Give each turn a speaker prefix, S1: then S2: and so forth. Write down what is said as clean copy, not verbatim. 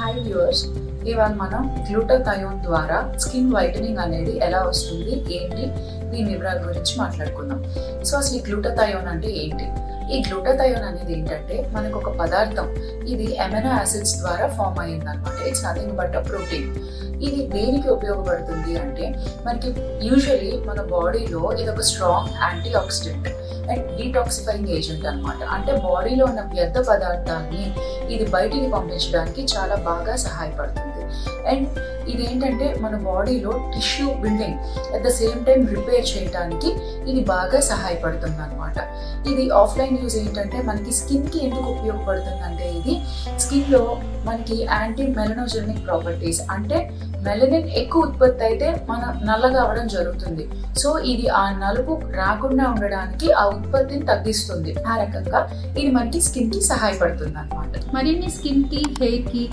S1: Hi viewers, ఇవాళ మనం glutathione ద్వారా స్కిన్ వైటనింగ్ అనేది ఎలా వస్తుంది, ఏంటి దీని వివరాల గురించి మాట్లాడుకుందాం. సో అసలు ఈ గ్లూటాథయోన్ అంటే ఏంటి? ఈ గ్లూటాథయోన్ అనేది ఏంటంటే మనకు ఒక పదార్థం, ఇది అమైనో యాసిడ్స్ ద్వారా ఫామ్ అయ్యింది అనమాట. It's nothing but a protein. ఇది దేనికి ఉపయోగపడుతుంది అంటే మనకి యూజువలీ మన బాడీలో ఇది ఒక strong anti oxidant and detoxifying agent అనమాట. అంటే బాడీలో ఉన్న వ్యర్థ పదార్థాన్ని ఇది బయటికి పంపించడానికి చాలా బాగా సహాయపడుతుంది. అండ్ ఇది ఏంటంటే మన బాడీలో tissue building at the same time repair చేయడానికి ఇది బాగా సహాయపడుతుంది అనమాట. ఇది ఆఫ్లైన్ యూజ్ ఏంటంటే మనకి స్కిన్కి ఎందుకు ఉపయోగపడుతుంది అంటే ఇది స్కిన్లో మనకి యాంటీ మెలనోజెనిక్ ప్రాపర్టీస్, అంటే మెలనిన్ ఎక్కువ ఉత్పత్తి అయితే మనం నల్లగా అవ్వడం జరుగుతుంది. సో ఇది ఆ నలుపు రాకుండా ఉండడానికి ఆ ఉత్పత్తిని తగ్గిస్తుంది. ఆ రకంగా ఇది మనకి స్కిన్ కి సహాయపడుతుంది అనమాట.
S2: మరిన్ని స్కిన్ కి, హెయిర్ కి